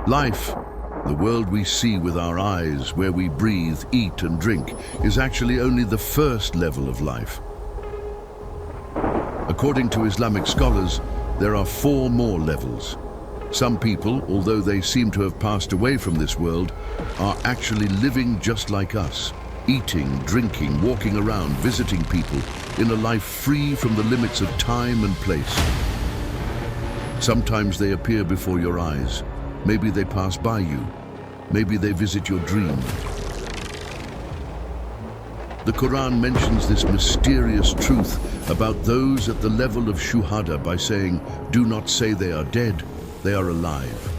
Life, the world we see with our eyes, where we breathe, eat and drink, is actually only the first level of life. According to Islamic scholars, there are 4 more levels. Some people, although they seem to have passed away from this world, are actually living just like us, eating, drinking, walking around, visiting people, in a life free from the limits of time and place. Sometimes they appear before your eyes. Maybe they pass by you. Maybe they visit your dream. The Quran mentions this mysterious truth about those at the level of shuhada by saying, "Do not say they are dead, they are alive."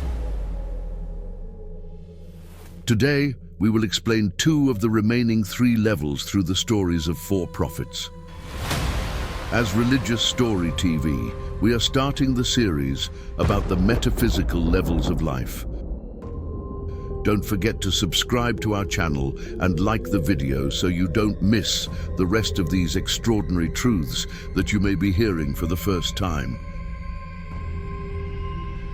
Today, we will explain 2 of the remaining 3 levels through the stories of 4 prophets. As Religious Story TV, we are starting the series about the metaphysical levels of life. Don't forget to subscribe to our channel and like the video so you don't miss the rest of these extraordinary truths that you may be hearing for the first time.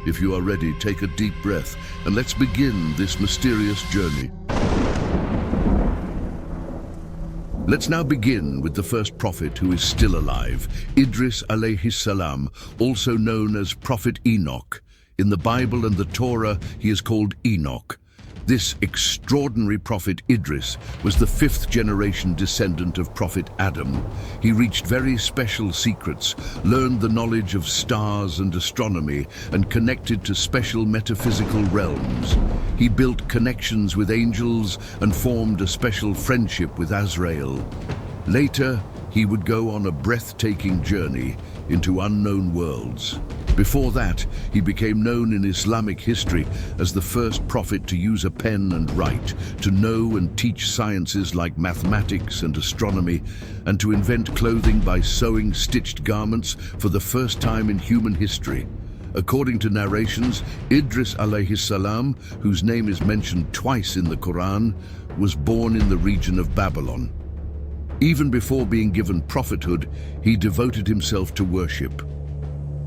If you are ready, take a deep breath and let's begin this mysterious journey. Let's now begin with the first prophet who is still alive, Idris alayhi salam, also known as Prophet Enoch. In the Bible and the Torah, he is called Enoch. This extraordinary prophet Idris was the 5th generation descendant of Prophet Adam. He reached very special secrets, learned the knowledge of stars and astronomy, and connected to special metaphysical realms. He built connections with angels and formed a special friendship with Azrael. Later, he would go on a breathtaking journey into unknown worlds. Before that, he became known in Islamic history as the first prophet to use a pen and write, to know and teach sciences like mathematics and astronomy, and to invent clothing by sewing stitched garments for the first time in human history. According to narrations, Idris alayhi salam, whose name is mentioned twice in the Quran, was born in the region of Babylon. Even before being given prophethood, he devoted himself to worship.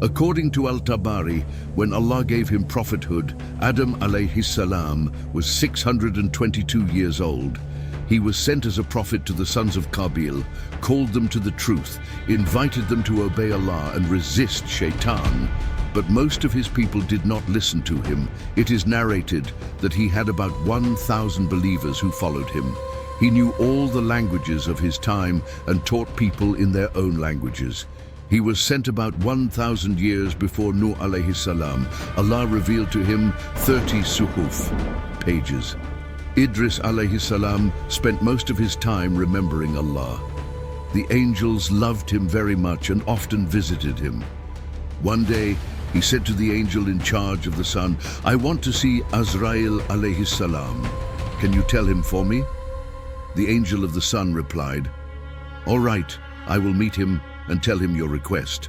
According to Al-Tabari, when Allah gave him prophethood, Adam alayhi salam was 622 years old. He was sent as a prophet to the sons of Qabil, called them to the truth, invited them to obey Allah and resist Shaitan. But most of his people did not listen to him. It is narrated that he had about 1,000 believers who followed him. He knew all the languages of his time and taught people in their own languages. He was sent about 1,000 years before Nuh alayhi salam. Allah revealed to him 30 suhuf, pages. Idris alayhi salam spent most of his time remembering Allah. The angels loved him very much and often visited him. One day, he said to the angel in charge of the sun, "I want to see Azrael alayhi salam. Can you tell him for me?" The angel of the sun replied, "All right, I will meet him and tell him your request."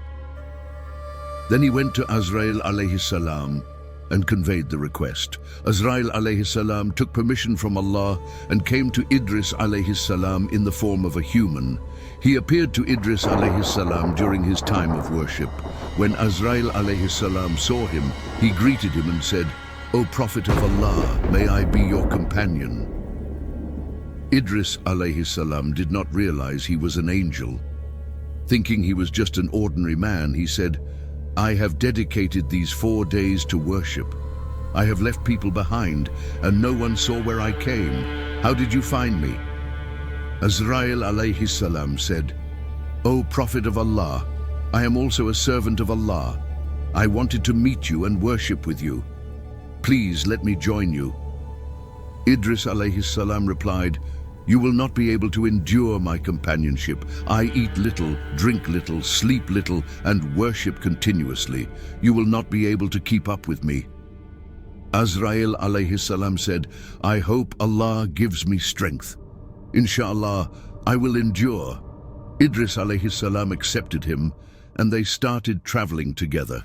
Then he went to Azrael alayhi salam and conveyed the request. Azrael alayhi salam took permission from Allah and came to Idris alayhi salam in the form of a human. He appeared to Idris alayhi salam during his time of worship. When Azrael alayhi salam saw him, he greeted him and said, "O Prophet of Allah, may I be your companion." Idris alayhi salam did not realize he was an angel. Thinking he was just an ordinary man, he said, "I have dedicated these 4 days to worship. I have left people behind, and no one saw where I came. How did you find me?" Azrael alayhi salam said, "O Prophet of Allah, I am also a servant of Allah. I wanted to meet you and worship with you. Please let me join you." Idris alayhi salam replied, "You will not be able to endure my companionship. I eat little, drink little, sleep little, and worship continuously. You will not be able to keep up with me." Azrael alayhi salam said, "I hope Allah gives me strength. Inshallah, I will endure." Idris alayhi salam accepted him, and they started traveling together.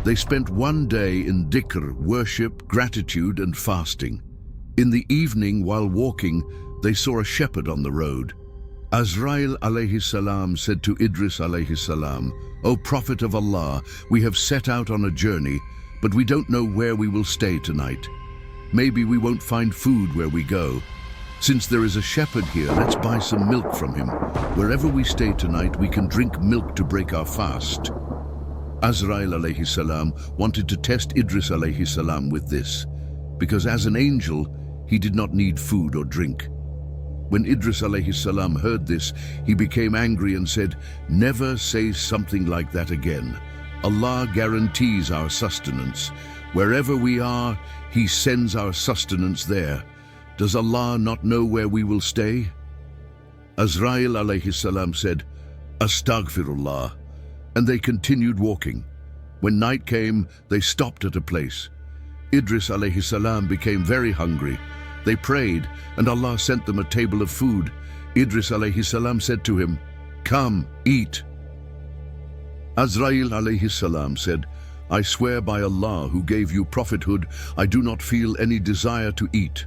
They spent 1 day in dhikr, worship, gratitude, and fasting. In the evening, while walking, they saw a shepherd on the road. Azrael alayhi salam said to Idris alayhi salam, "O Prophet of Allah, we have set out on a journey, but we don't know where we will stay tonight. Maybe we won't find food where we go. Since there is a shepherd here, let's buy some milk from him. Wherever we stay tonight, we can drink milk to break our fast." Azrael alayhi salam wanted to test Idris alayhi salam with this, because as an angel, he did not need food or drink. When Idris alayhi salam heard this, he became angry and said, "Never say something like that again. Allah guarantees our sustenance. Wherever we are, He sends our sustenance there. Does Allah not know where we will stay?" Azrael alayhi salam said, "Astaghfirullah," and they continued walking. When night came, they stopped at a place. Idris alayhi salam became very hungry. They prayed, and Allah sent them a table of food. Idris alayhi salam said to him, "Come, eat." Azrael alayhi salam said, "I swear by Allah who gave you prophethood, I do not feel any desire to eat."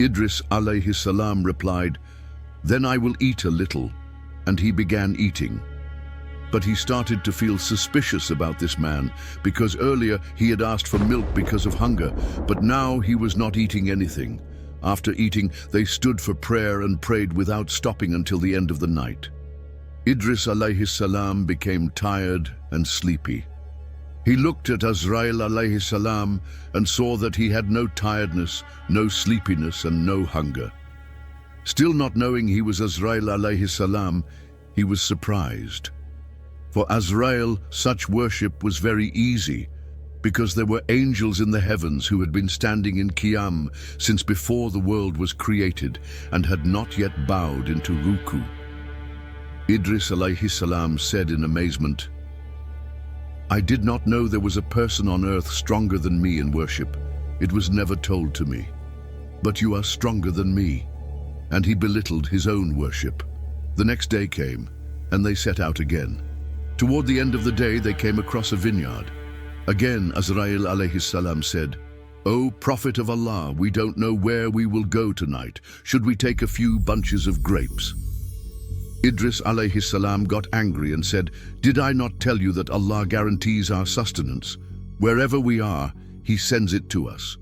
Idris alayhi salam replied, "Then I will eat a little," and he began eating. But he started to feel suspicious about this man, because earlier he had asked for milk because of hunger, but now he was not eating anything. After eating, they stood for prayer and prayed without stopping until the end of the night. Idris alayhi salam became tired and sleepy. He looked at Azrael alayhi salam and saw that he had no tiredness, no sleepiness, and no hunger. Still not knowing he was Azrael alayhi salam, he was surprised. For Azrael, such worship was very easy, because there were angels in the heavens who had been standing in Qiyam since before the world was created and had not yet bowed into ruku. Idris alayhi salam said in amazement, "I did not know there was a person on earth stronger than me in worship. It was never told to me. But you are stronger than me." And he belittled his own worship. The next day came, and they set out again. Toward the end of the day, they came across a vineyard. Again, Azrael alayhi salam said, "O Prophet of Allah, we don't know where we will go tonight. Should we take a few bunches of grapes?" Idris alayhi salam got angry and said, "Did I not tell you that Allah guarantees our sustenance? Wherever we are, He sends it to us."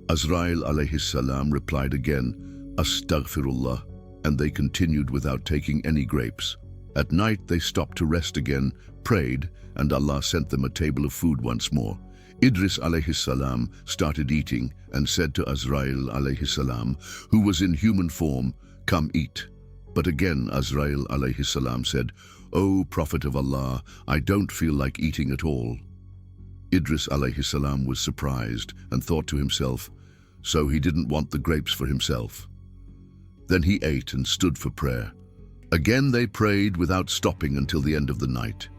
Azrael alayhi salam replied again, "Astaghfirullah," and they continued without taking any grapes. At night they stopped to rest again, prayed, and Allah sent them a table of food once more. Idris alayhi salam started eating and said to Azrael alayhi salam, who was in human form, "Come eat." But again Azrael alayhi salam said, "O Prophet of Allah, I don't feel like eating at all." Idris alayhi salam was surprised and thought to himself, so he didn't want the grapes for himself. Then he ate and stood for prayer. Again they prayed without stopping until the end of the night.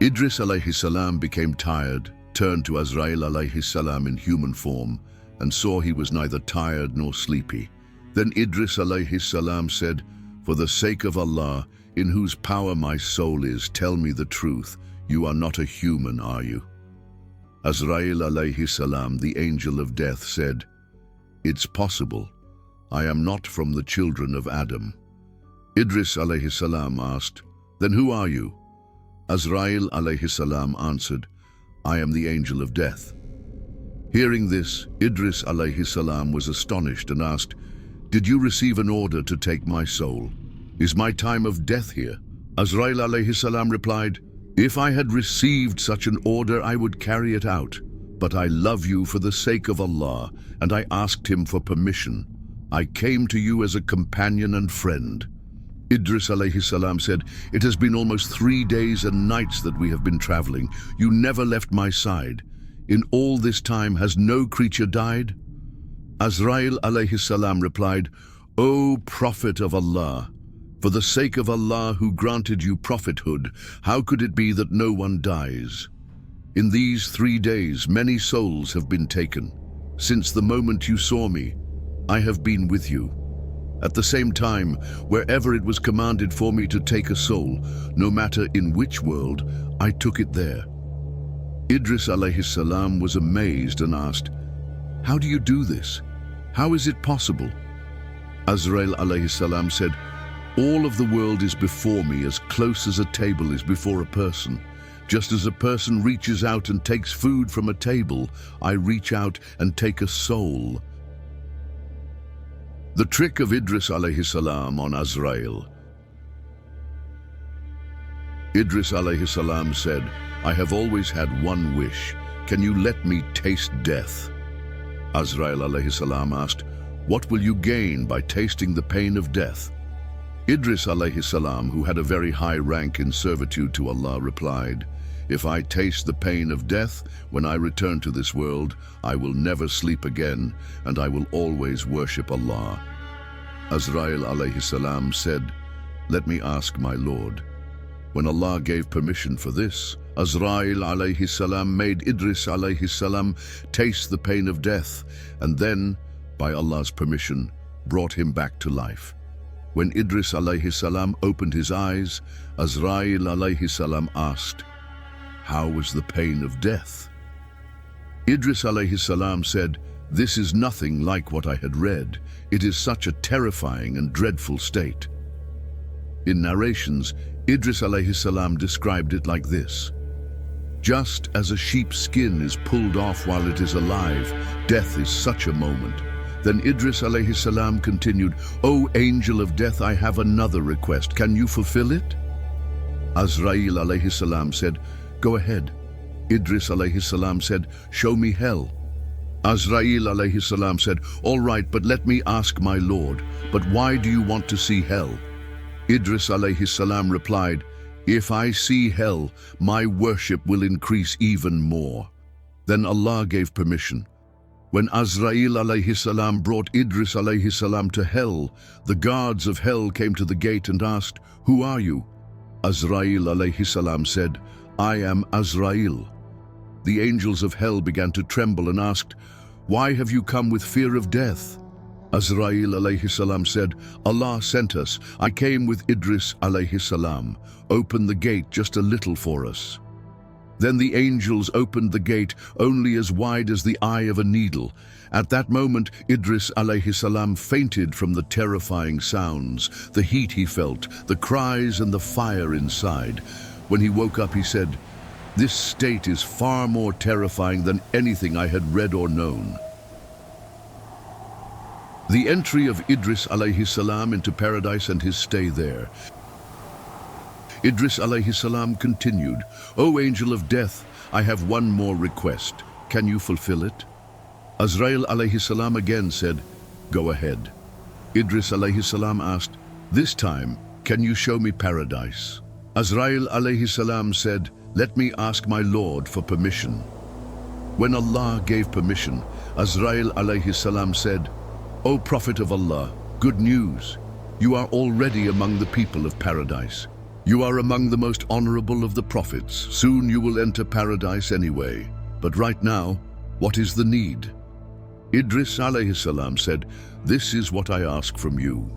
Idris alayhi salam became tired, turned to Azrael alayhi salam in human form, and saw he was neither tired nor sleepy. Then Idris alayhi salam said, "For the sake of Allah, in whose power my soul is, tell me the truth. You are not a human, are you?" Azrael alayhi salam, the angel of death, said, "It's possible. I am not from the children of Adam." Idris alayhi salam asked, "Then who are you?" Azrael alayhi salam answered, "I am the angel of death." Hearing this, Idris alayhi salam was astonished and asked, "Did you receive an order to take my soul? Is my time of death here?" Azrael alayhi salam replied, "If I had received such an order, I would carry it out. But I love you for the sake of Allah, and I asked Him for permission. I came to you as a companion and friend." Idris alayhi salam said, "It has been almost 3 days and nights that we have been traveling. You never left my side. In all this time, has no creature died?" Azrael alayhi salam replied, "O Prophet of Allah, for the sake of Allah who granted you prophethood, how could it be that no one dies? In these 3 days, many souls have been taken. Since the moment you saw me, I have been with you. At the same time, wherever it was commanded for me to take a soul, no matter in which world, I took it there." Idris alayhi salam was amazed and asked, "How do you do this? How is it possible?" Azrael alayhi salam said, "All of the world is before me as close as a table is before a person. Just as a person reaches out and takes food from a table, I reach out and take a soul. The trick of Idris alayhi salam on Azrael. Idris alayhi salam said, I have always had one wish. Can you let me taste death? Azrael alayhi salam asked, what will you gain by tasting the pain of death? Idris alayhi salam, who had a very high rank in servitude to Allah, replied, if I taste the pain of death when I return to this world, I will never sleep again, and I will always worship Allah. Azrael alayhi salam said, let me ask my Lord. When Allah gave permission for this, Azrael alayhi salam made Idris alayhi salam taste the pain of death, and then, by Allah's permission, brought him back to life. When Idris alayhi salam opened his eyes, Azrael alayhi salam asked, how was the pain of death? Idris alayhi salam said, this is nothing like what I had read. It is such a terrifying and dreadful state. In narrations, Idris alayhi salam described it like this. Just as a sheep's skin is pulled off while it is alive, death is such a moment. Then Idris alayhi salam continued, O angel of death, I have another request. Can you fulfill it? Azrael alayhi salam said, go ahead. Idris alayhi salam said, show me hell. Azrael alayhi salam said, all right, but let me ask my Lord, but why do you want to see hell? Idris alayhi salam replied, if I see hell, my worship will increase even more. Then Allah gave permission. When Azrael alayhi salam brought Idris alayhi salam to hell, the guards of hell came to the gate and asked, who are you? Azrael alayhi salam said, I am Azrael. The angels of hell began to tremble and asked, why have you come with fear of death? Azrael alayhi salam said, Allah sent us. I came with Idris alayhi salam. Open the gate just a little for us. Then the angels opened the gate only as wide as the eye of a needle. At that moment, Idris alayhi salam fainted from the terrifying sounds, the heat he felt, the cries and the fire inside. When he woke up, he said, this state is far more terrifying than anything I had read or known. The entry of Idris alayhi salam into paradise and his stay there. Idris alayhi salam continued, O angel of death, I have one more request. Can you fulfill it? Azrael alayhi salam again said, go ahead. Idris alayhi salam asked, this time, can you show me paradise? Azrael alayhi salam said, let me ask my Lord for permission. When Allah gave permission, Azrael alayhi salam said, O Prophet of Allah, good news. You are already among the people of paradise. You are among the most honorable of the prophets. Soon you will enter paradise anyway. But right now, what is the need? Idris alayhi salam said, this is what I ask from you.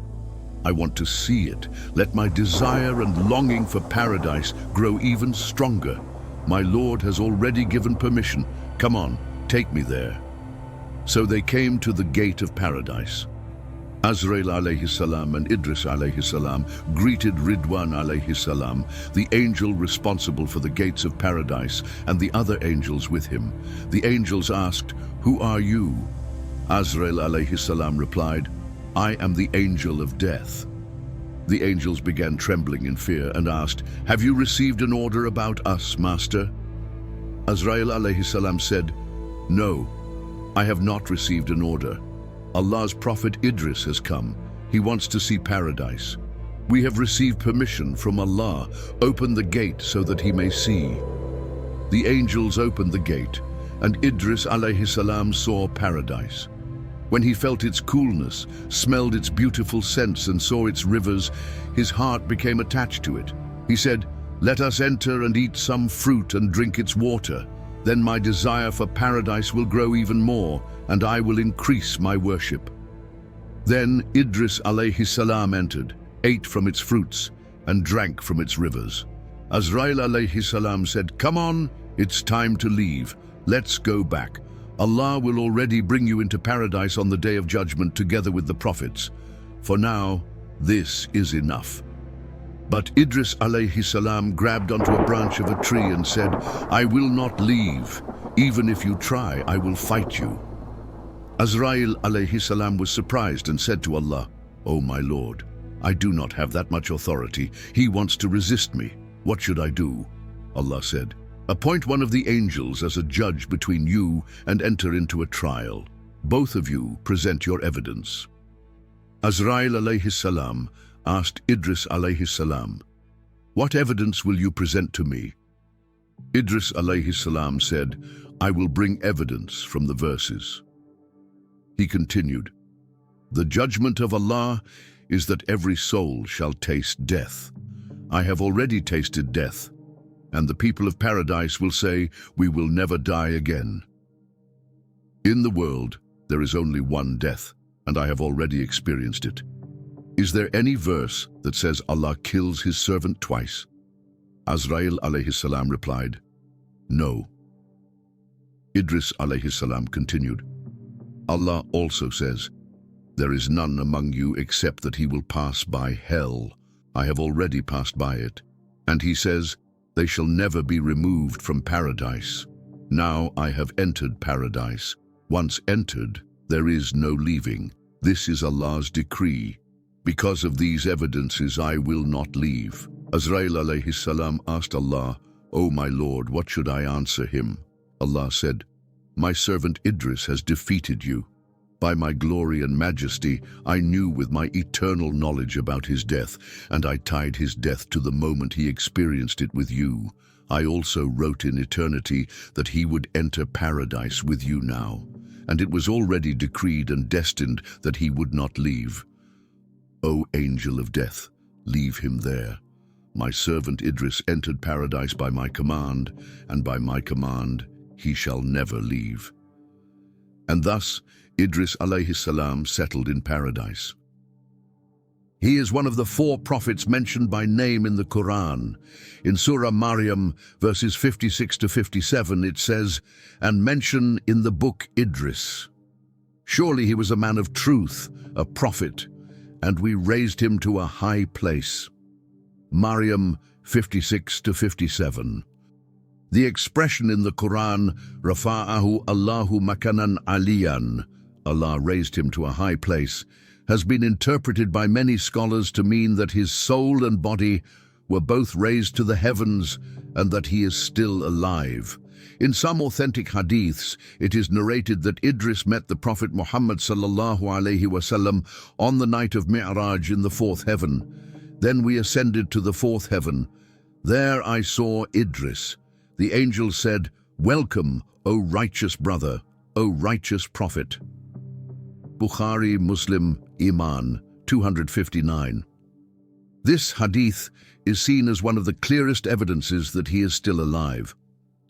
I want to see it. Let my desire and longing for paradise grow even stronger. My Lord has already given permission. Come on, take me there. So they came to the gate of paradise. Azrael alayhi salam and Idris alayhi salam greeted Ridwan alayhi salam, the angel responsible for the gates of paradise, and the other angels with him. The angels asked, who are you? Azrael alayhi salam replied, I am the angel of death. The angels began trembling in fear and asked, have you received an order about us, Master? Azrael alayhi salam said, no, I have not received an order. Allah's prophet Idris has come. He wants to see paradise. We have received permission from Allah. Open the gate so that he may see. The angels opened the gate, and Idris alayhi salam saw paradise. When he felt its coolness, smelled its beautiful scents, and saw its rivers, his heart became attached to it. He said, let us enter and eat some fruit and drink its water. Then my desire for paradise will grow even more, and I will increase my worship. Then Idris alayhi salam entered, ate from its fruits, and drank from its rivers. Azrael alayhi salam said, come on, it's time to leave. Let's go back. Allah will already bring you into paradise on the day of judgment together with the prophets. For now, this is enough. But Idris alayhi salam grabbed onto a branch of a tree and said, "I will not leave. Even if you try, I will fight you." Azrael alayhi salam was surprised and said to Allah, "O my Lord, I do not have that much authority. He wants to resist me. What should I do?" Allah said, "Appoint one of the angels as a judge between you and enter into a trial. Both of you present your evidence." Azrael alayhi salam asked Idris alayhi salam, "What evidence will you present to me?" Idris alayhi salam said, "I will bring evidence from the verses." He continued, "The judgment of Allah is that every soul shall taste death. I have already tasted death, and the people of paradise will say, 'We will never die again.' In the world, there is only one death, and I have already experienced it. Is there any verse that says Allah kills his servant twice?" Azrael alayhi salam replied, "No." Idris alayhi salam continued, "Allah also says, 'There is none among you except that he will pass by hell. I have already passed by it.' And he says, 'They shall never be removed from paradise. Now I have entered paradise. Once entered, there is no leaving. This is Allah's decree. Because of these evidences, I will not leave." Azrael alayhi salam asked Allah, "O my Lord, what should I answer him?" Allah said, "My servant Idris has defeated you. By my glory and majesty, I knew with my eternal knowledge about his death, and I tied his death to the moment he experienced it with you. I also wrote in eternity that he would enter paradise with you now, and it was already decreed and destined that he would not leave. O angel of death, leave him there. My servant Idris entered paradise by my command, and by my command he shall never leave." And thus Idris alayhi salam settled in paradise. He is one of the 4 prophets mentioned by name in the Quran. In Surah Maryam, verses 56 to 57, it says, "And mention in the book Idris. Surely he was a man of truth, a prophet, and we raised him to a high place." Maryam 56 to 57. The expression in the Quran, "Rafa'ahu Allahu makanan aliyan," Allah raised him to a high place, has been interpreted by many scholars to mean that his soul and body were both raised to the heavens and that he is still alive. In some authentic hadiths, it is narrated that Idris met the Prophet Muhammad sallallahu alaihi wasallam on the night of Mi'raj in the 4th heaven. Then we ascended to the 4th heaven. There I saw Idris. The angel said, "Welcome, O righteous brother, O righteous prophet." Bukhari, Muslim, Iman, 259. This hadith is seen as one of the clearest evidences that he is still alive.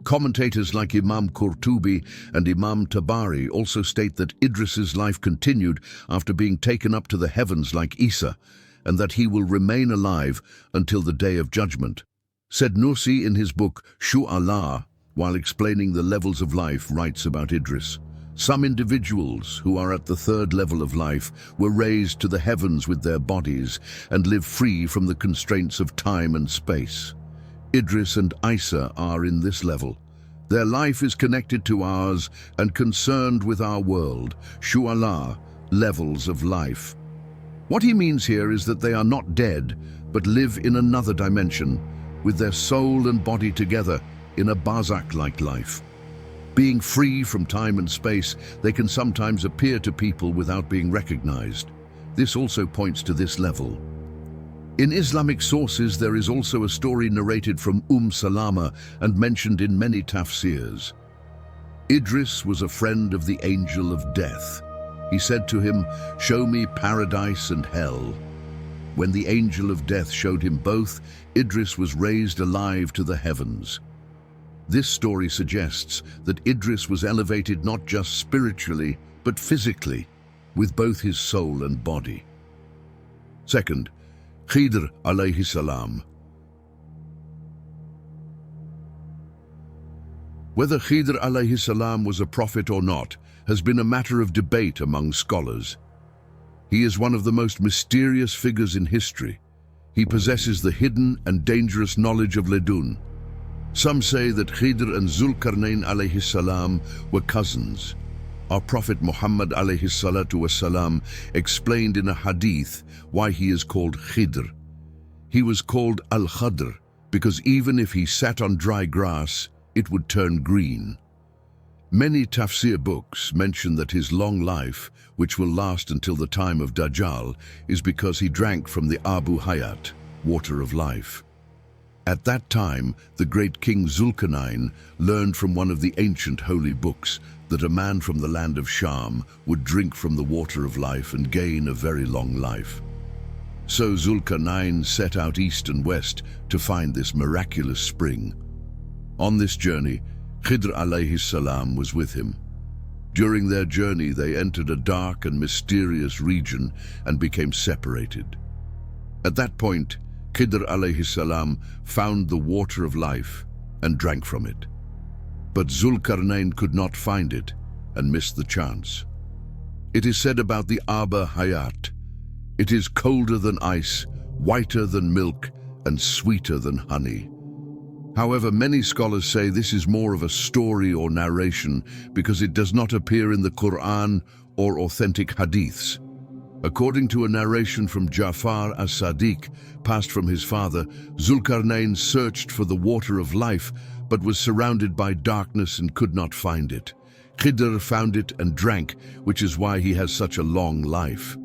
Commentators like Imam Qurtubi and Imam Tabari also state that Idris's life continued after being taken up to the heavens like Isa, and that he will remain alive until the Day of Judgment. Said Nursi in his book Shu'ala, while explaining the levels of life, writes about Idris, "Some individuals who are at the 3rd level of life were raised to the heavens with their bodies and live free from the constraints of time and space. Idris and Isa are in this level. Their life is connected to ours and concerned with our world. Shu'ala, levels of life." What he means here is that they are not dead, but live in another dimension, with their soul and body together in a barzakh-like life. Being free from time and space, they can sometimes appear to people without being recognized. This also points to this level. In Islamic sources, there is also a story narrated from Salama and mentioned in many tafsirs. Idris was a friend of the angel of death. He said to him, "Show me paradise and hell." When the angel of death showed him both, Idris was raised alive to the heavens. This story suggests that Idris was elevated not just spiritually, but physically, with both his soul and body. Second, Khidr alayhi salam. Whether Khidr alayhi salam was a prophet or not has been a matter of debate among scholars. He is one of the most mysterious figures in history. He possesses the hidden and dangerous knowledge of Ladun. Some say that Khidr and Zulkarnain alayhi salam were cousins. Our Prophet Muhammad alayhi salatu wasalam explained in a hadith why he is called Khidr. He was called al-Khadr because even if he sat on dry grass, it would turn green. Many tafsir books mention that his long life, which will last until the time of Dajjal, is because he drank from the Abu Hayat, water of life. At that time, the great King Zulkarnain learned from one of the ancient holy books that a man from the land of Sham would drink from the water of life and gain a very long life. So Zulkarnain set out east and west to find this miraculous spring. On this journey, Khidr alayhi salam was with him. During their journey, they entered a dark and mysterious region and became separated. At that point, Khidr alayhi salam found the water of life and drank from it. But Zulkarnain could not find it and missed the chance. It is said about the Abu Hayat, it is colder than ice, whiter than milk, and sweeter than honey. However, many scholars say this is more of a story or narration because it does not appear in the Quran or authentic hadiths. According to a narration from Ja'far as-Sadiq, passed from his father, Zulkarnain searched for the water of life but was surrounded by darkness and could not find it. Khidr found it and drank, which is why he has such a long life.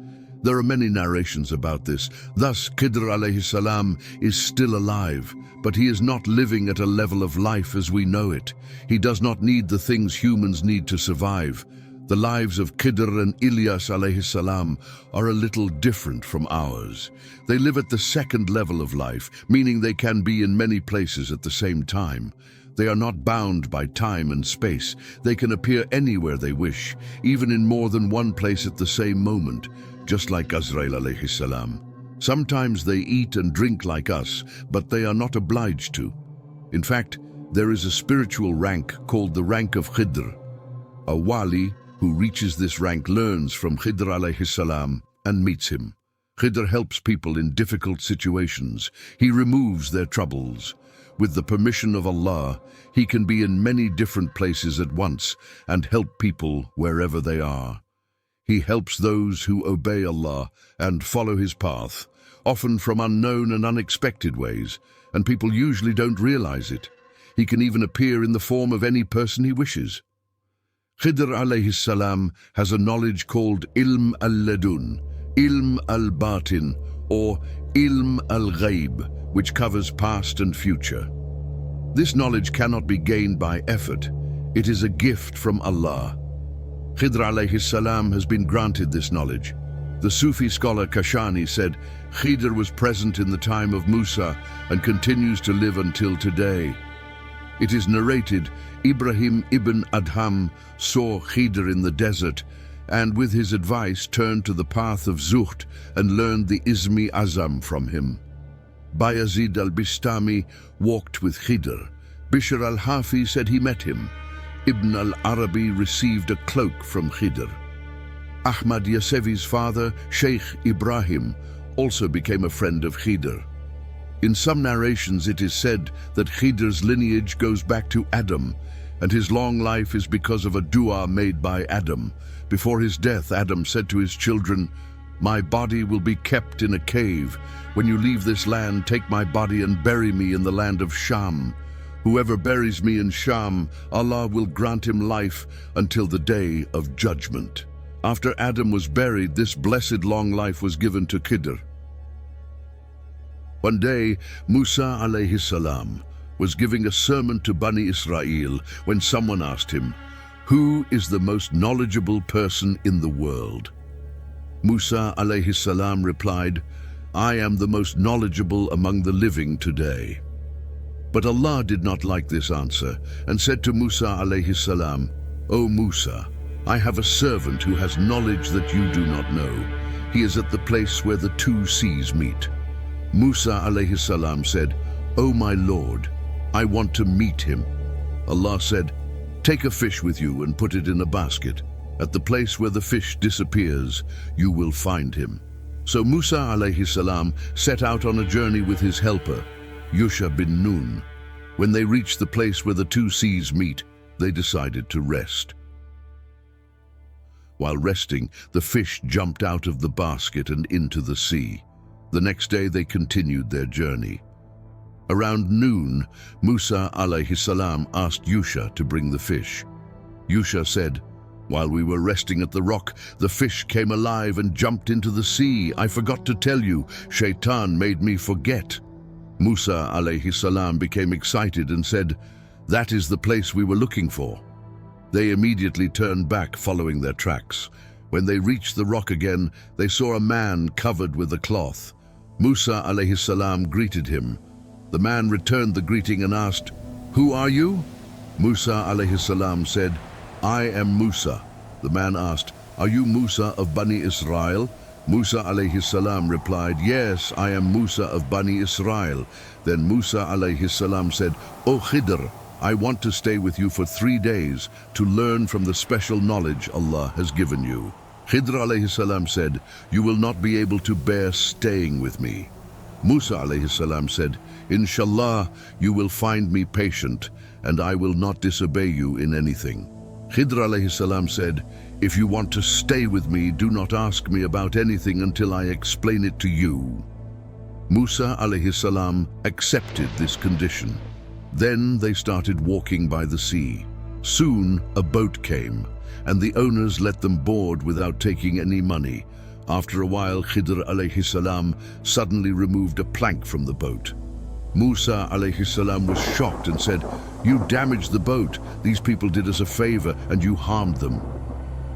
There are many narrations about this. Thus, Khidr alayhi salam is still alive, but he is not living at a level of life as we know it. He does not need the things humans need to survive. The lives of Khidr and Ilyas alayhi salam are a little different from ours. They live at the second level of life, meaning they can be in many places at the same time. They are not bound by time and space. They can appear anywhere they wish, even in more than one place at the same moment, just like Azrael alayhi salam. Sometimes they eat and drink like us, but they are not obliged to. In fact, there is a spiritual rank called the rank of Khidr. A wali who reaches this rank learns from Khidr alayhi salam and meets him. Khidr helps people in difficult situations. He removes their troubles. With the permission of Allah, he can be in many different places at once and help people wherever they are. He helps those who obey Allah and follow his path, often from unknown and unexpected ways, and people usually don't realize it. He can even appear in the form of any person he wishes. Khidr alayhi salam has a knowledge called al-Ladun, al-Batin, or al-Ghaib, which covers past and future. This knowledge cannot be gained by effort. It is a gift from Allah. Khidr alayhi salam has been granted this knowledge. The Sufi scholar Kashani said, Khidr was present in the time of Musa and continues to live until today. It is narrated, Ibrahim ibn Adham saw Khidr in the desert and with his advice turned to the path of Zuhd and learned the Ismi Azam from him. Bayazid al-Bistami walked with Khidr. Bishr al-Hafi said he met him. Ibn al-Arabi received a cloak from Khidr. Ahmad Yasevi's father, Sheikh Ibrahim, also became a friend of Khidr. In some narrations it is said that Khidr's lineage goes back to Adam, and his long life is because of a dua made by Adam. Before his death, Adam said to his children, "My body will be kept in a cave. When you leave this land, take my body and bury me in the land of Sham. Whoever buries me in Sham, Allah will grant him life until the day of judgment." After Adam was buried, this blessed long life was given to Khidr. One day, Musa alayhi salam was giving a sermon to Bani Israel when someone asked him, "Who is the most knowledgeable person in the world?" Musa alayhi salam replied, "I am the most knowledgeable among the living today." But Allah did not like this answer and said to Musa alayhi salam, "O Musa, I have a servant who has knowledge that you do not know. He is at the place where the two seas meet." Musa alayhi salam said, "O my Lord, I want to meet him." Allah said, "Take a fish with you and put it in a basket. At the place where the fish disappears, you will find him." So Musa alayhi salam set out on a journey with his helper, Yusha bin Nun. When they reached the place where the two seas meet, they decided to rest. While resting, the fish jumped out of the basket and into the sea. The next day they continued their journey. Around noon, Musa alayhi salam asked Yusha to bring the fish. Yusha said, "While we were resting at the rock, the fish came alive and jumped into the sea. I forgot to tell you, Shaitan made me forget." Musa alayhi salam became excited and said, "That is the place we were looking for." They immediately turned back, following their tracks. When they reached the rock again, they saw a man covered with a cloth. Musa alayhi salam greeted him. The man returned the greeting and asked, "Who are you?" Musa alayhi salam said, "I am Musa." The man asked, "Are you Musa of Bani Israel?" Musa alayhi salam replied, "Yes, I am Musa of Bani Israel." Then Musa alayhi salam said, "O Khidr, I want to stay with you for 3 days to learn from the special knowledge Allah has given you." Khidr alayhi salam said, "You will not be able to bear staying with me." Musa alayhi salam said, "Inshallah, you will find me patient, and I will not disobey you in anything." Khidr alayhi salam said, "If you want to stay with me, do not ask me about anything until I explain it to you." Musa alayhi salam accepted this condition. Then they started walking by the sea. Soon a boat came, and the owners let them board without taking any money. After a while, Khidr alayhi salam suddenly removed a plank from the boat. Musa alayhi salam was shocked and said, "You damaged the boat. These people did us a favor and you harmed them."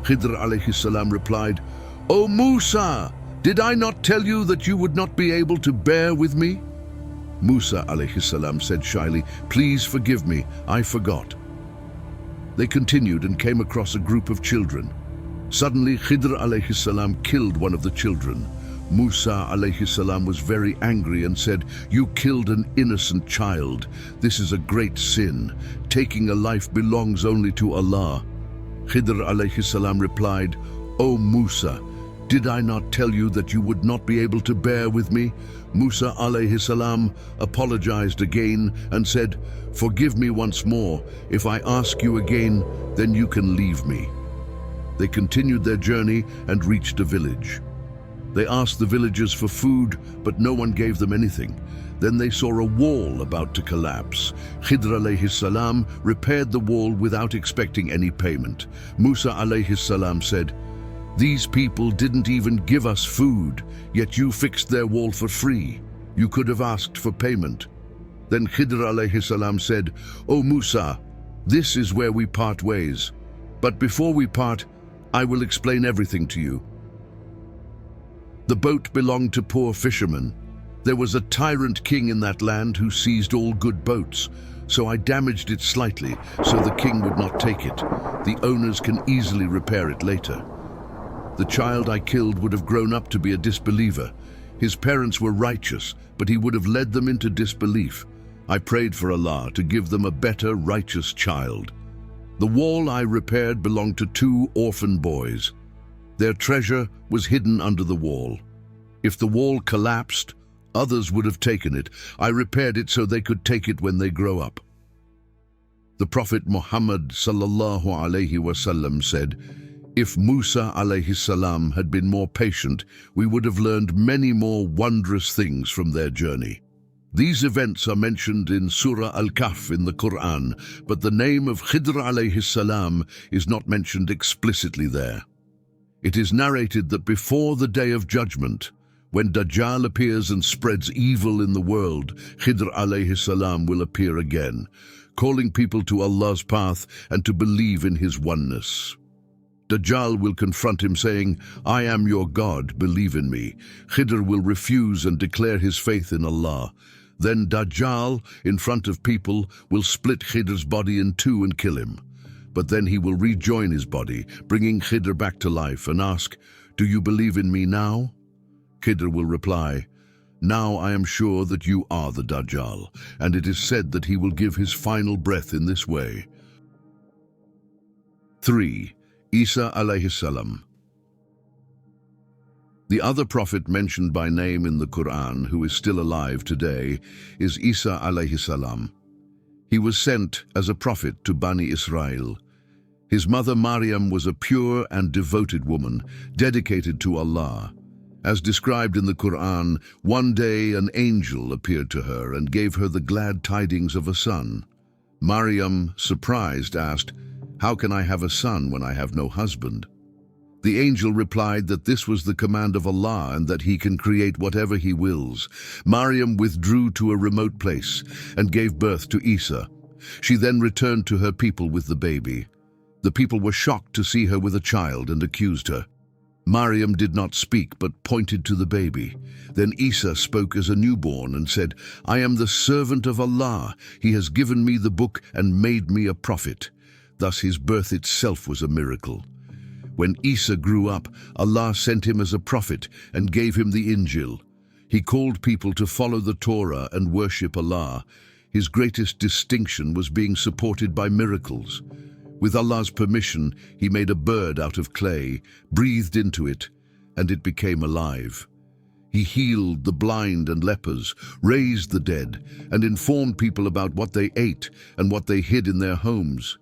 Khidr alayhi salam replied, "O Musa, did I not tell you that you would not be able to bear with me?" Musa alayhi salam said shyly, "Please forgive me, I forgot." They continued and came across a group of children. Suddenly, Khidr alayhi salam killed one of the children. Musa alayhi salam was very angry and said, "You killed an innocent child. This is a great sin. Taking a life belongs only to Allah." Khidr alayhi salam replied, "O Musa, did I not tell you that you would not be able to bear with me?" Musa alayhi salam apologized again and said, "Forgive me once more. If I ask you again, then you can leave me." They continued their journey and reached a village. They asked the villagers for food, but no one gave them anything. Then they saw a wall about to collapse. Khidr alayhi salam repaired the wall without expecting any payment. Musa alayhi salam said, "These people didn't even give us food, yet you fixed their wall for free. You could have asked for payment." Then Khidr alayhi salam said, "O Musa, this is where we part ways. But before we part, I will explain everything to you. The boat belonged to poor fishermen. There was a tyrant king in that land who seized all good boats, so I damaged it slightly so the king would not take it. The owners can easily repair it later. The child I killed would have grown up to be a disbeliever. His parents were righteous, but he would have led them into disbelief. I prayed for Allah to give them a better, righteous child. The wall I repaired belonged to 2 orphan boys. Their treasure was hidden under the wall. If the wall collapsed, others would have taken it. I repaired it so they could take it when they grow up." The Prophet Muhammad sallallahu alaihi wasallam said, "If Musa alayhi salam had been more patient, we would have learned many more wondrous things from their journey." These events are mentioned in Surah Al-Kahf in the Quran, but the name of Khidr alayhi salam is not mentioned explicitly there. It is narrated that before the Day of Judgment, when Dajjal appears and spreads evil in the world, Khidr alayhi salam will appear again, calling people to Allah's path and to believe in His oneness. Dajjal will confront him saying, "I am your God, believe in me." Khidr will refuse and declare his faith in Allah. Then Dajjal, in front of people, will split Khidr's body in 2 and kill him. But then he will rejoin his body, bringing Khidr back to life, and ask, "Do you believe in me now?" Khidr will reply, "Now I am sure that you are the Dajjal," and it is said that he will give his final breath in this way. 3. Isa alayhi salam. The other prophet mentioned by name in the Quran who is still alive today is Isa alayhi salam. He was sent as a prophet to Bani Israel. His mother Maryam was a pure and devoted woman, dedicated to Allah. As described in the Quran, one day an angel appeared to her and gave her the glad tidings of a son. Maryam, surprised, asked, "How can I have a son when I have no husband?" The angel replied that this was the command of Allah and that He can create whatever He wills. Maryam withdrew to a remote place and gave birth to Isa. She then returned to her people with the baby. The people were shocked to see her with a child and accused her. Maryam did not speak but pointed to the baby. Then Isa spoke as a newborn and said, "I am the servant of Allah. He has given me the book and made me a prophet." Thus his birth itself was a miracle. When Isa grew up, Allah sent him as a prophet and gave him the Injil. He called people to follow the Torah and worship Allah. His greatest distinction was being supported by miracles. With Allah's permission, he made a bird out of clay, breathed into it, and it became alive. He healed the blind and lepers, raised the dead, and informed people about what they ate and what they hid in their homes.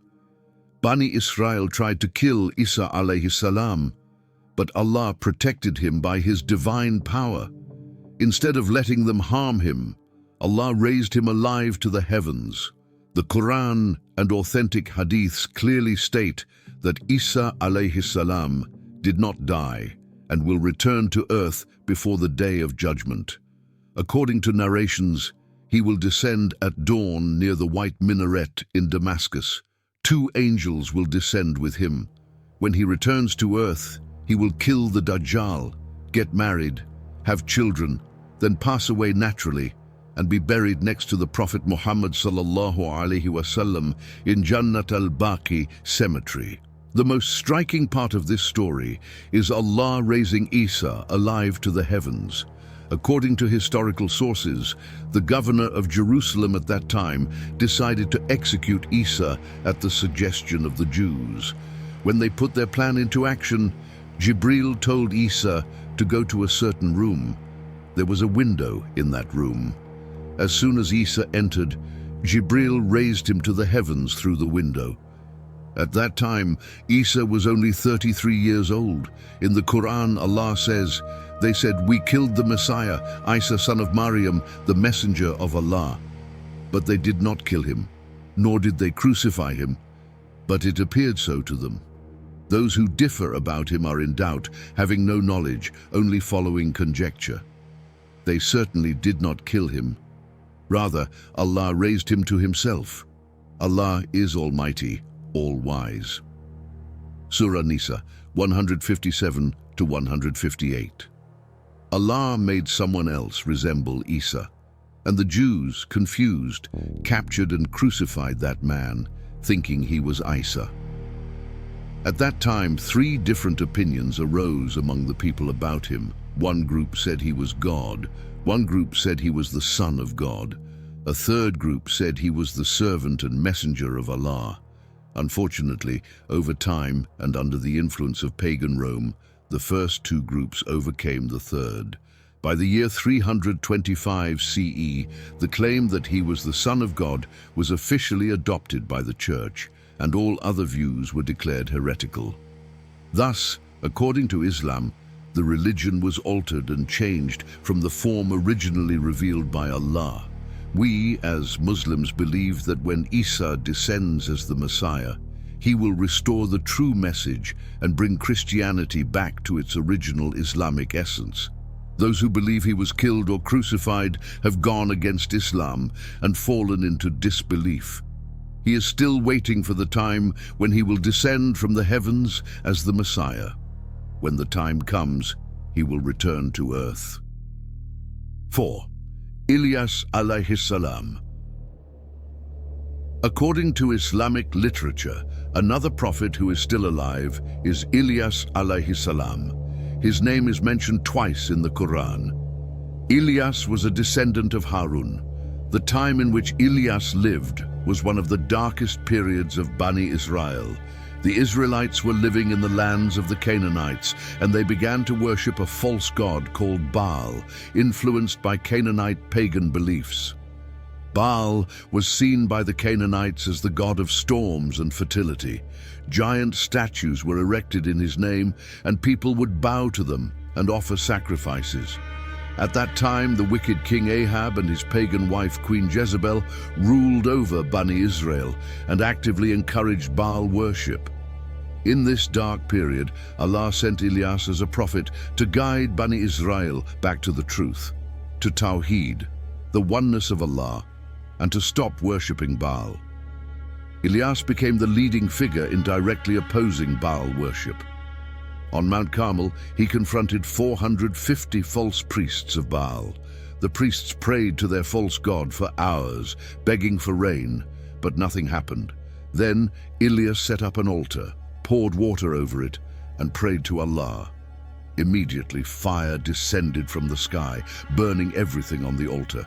Bani Israel tried to kill Isa alayhi salam, but Allah protected him by His divine power. Instead of letting them harm him, Allah raised him alive to the heavens. The Quran and authentic hadiths clearly state that Isa alayhi salam did not die and will return to earth before the day of judgment. According to narrations, he will descend at dawn near the white minaret in Damascus. 2 angels will descend with him. When he returns to earth, he will kill the Dajjal, get married, have children, then pass away naturally and be buried next to the Prophet Muhammad sallallahu alaihi wasallam in Jannat al-Baqi cemetery. The most striking part of this story is Allah raising Isa alive to the heavens. According to historical sources, the governor of Jerusalem at that time decided to execute Isa at the suggestion of the Jews. When they put their plan into action, Jibril told Isa to go to a certain room. There was a window in that room. As soon as Isa entered, Jibril raised him to the heavens through the window. At that time, Isa was only 33 years old. In the Quran, Allah says, "They said, 'We killed the Messiah, Isa son of Maryam, the messenger of Allah.' But they did not kill him, nor did they crucify him, but it appeared so to them. Those who differ about him are in doubt, having no knowledge, only following conjecture. They certainly did not kill him. Rather, Allah raised him to Himself. Allah is Almighty, all-wise." Surah Nisa 157 to 158. Allah made someone else resemble Isa, and the Jews, confused, captured and crucified that man, thinking he was Isa. At that time, 3 different opinions arose among the people about him. One group said he was God, one group said he was the Son of God, a third group said he was the servant and messenger of Allah. Unfortunately, over time and under the influence of pagan Rome, the first 2 groups overcame the third. By the year 325 CE, the claim that he was the Son of God was officially adopted by the Church, and all other views were declared heretical. Thus, according to Islam, the religion was altered and changed from the form originally revealed by Allah. We, as Muslims, believe that when Isa descends as the Messiah, he will restore the true message and bring Christianity back to its original Islamic essence. Those who believe he was killed or crucified have gone against Islam and fallen into disbelief. He is still waiting for the time when he will descend from the heavens as the Messiah. When the time comes, he will return to earth. 4. Ilyas alayhi salam. According to Islamic literature, another prophet who is still alive is Ilyas alayhi salam. His name is mentioned twice in the Quran. Ilyas was a descendant of Harun. The time in which Ilyas lived was one of the darkest periods of Bani Israel. The Israelites were living in the lands of the Canaanites, and they began to worship a false god called Baal, influenced by Canaanite pagan beliefs. Baal was seen by the Canaanites as the god of storms and fertility. Giant statues were erected in his name, and people would bow to them and offer sacrifices. At that time, the wicked King Ahab and his pagan wife Queen Jezebel ruled over Bani Israel and actively encouraged Baal worship. In this dark period, Allah sent Ilyas as a prophet to guide Bani Israel back to the truth, to Tawheed, the oneness of Allah, and to stop worshipping Baal. Ilyas became the leading figure in directly opposing Baal worship. On Mount Carmel, he confronted 450 false priests of Baal. The priests prayed to their false god for hours, begging for rain, but nothing happened. Then Ilyas set up an altar, poured water over it, and prayed to Allah. Immediately, fire descended from the sky, burning everything on the altar.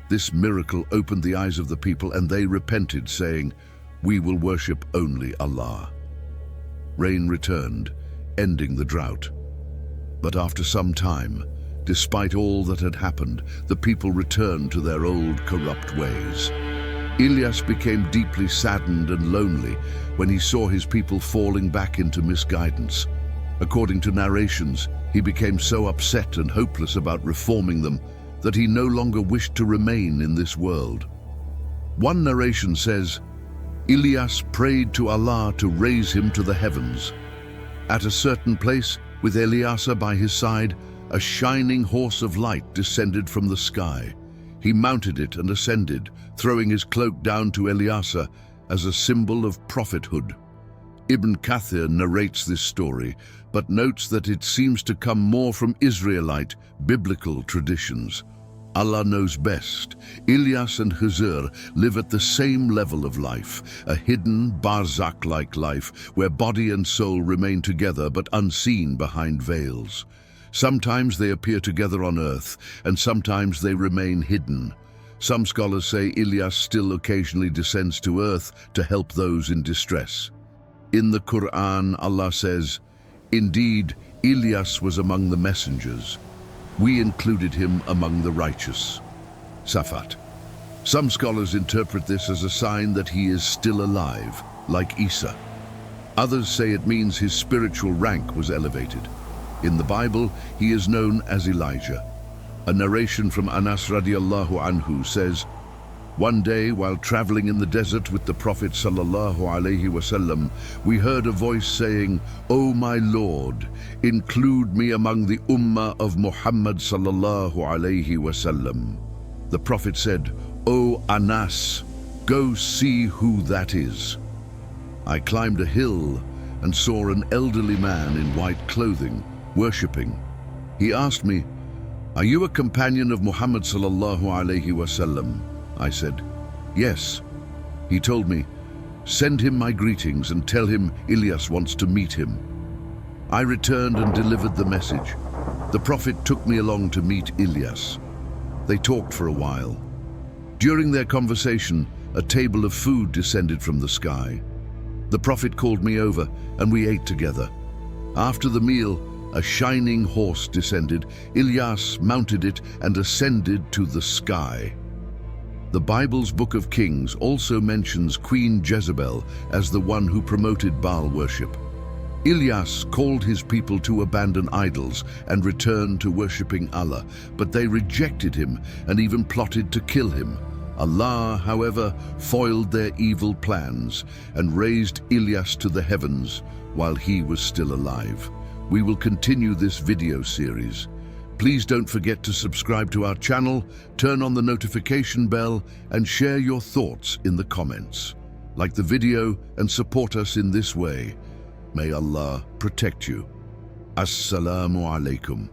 This miracle opened the eyes of the people, and they repented, saying, "We will worship only Allah." Rain returned, ending the drought. But after some time, despite all that had happened, the people returned to their old corrupt ways. Ilyas became deeply saddened and lonely when he saw his people falling back into misguidance. According to narrations, he became so upset and hopeless about reforming them that he no longer wished to remain in this world. One narration says, Ilyas prayed to Allah to raise him to the heavens. At a certain place, with Ilyas by his side, a shining horse of light descended from the sky. He mounted it and ascended, throwing his cloak down to Ilyas as a symbol of prophethood. Ibn Kathir narrates this story, but notes that it seems to come more from Israelite biblical traditions. Allah knows best. Ilyas and Khidr live at the same level of life, a hidden, barzakh-like life where body and soul remain together but unseen behind veils. Sometimes they appear together on earth, and sometimes they remain hidden. Some scholars say Ilyas still occasionally descends to earth to help those in distress. In the Quran, Allah says, "Indeed, Ilyas was among the messengers. We included him among the righteous." Safat. Some scholars interpret this as a sign that he is still alive, like Isa. Others say it means his spiritual rank was elevated. In the Bible, he is known as Elijah. A narration from Anas radiallahu anhu says, "One day, while traveling in the desert with the Prophet sallallahu alaihi wasallam, we heard a voice saying, 'O my Lord, include me among the ummah of Muhammad sallallahu alaihi wasallam.' The Prophet said, 'O Anas, go see who that is.' I climbed a hill and saw an elderly man in white clothing, worshipping. He asked me, 'Are you a companion of Muhammad sallallahu alaihi wasallam?' I said, 'Yes.' He told me, 'Send him my greetings and tell him Ilyas wants to meet him.' I returned and delivered the message. The Prophet took me along to meet Ilyas. They talked for a while. During their conversation, a table of food descended from the sky. The Prophet called me over and we ate together. After the meal, a shining horse descended. Ilyas mounted it and ascended to the sky. The Bible's Book of Kings also mentions Queen Jezebel as the one who promoted Baal worship. Ilyas called his people to abandon idols and return to worshipping Allah, but they rejected him and even plotted to kill him. Allah, however, foiled their evil plans and raised Ilyas to the heavens while he was still alive. We will continue this video series. Please don't forget to subscribe to our channel, turn on the notification bell, and share your thoughts in the comments. Like the video and support us in this way. May Allah protect you. Assalamu alaikum.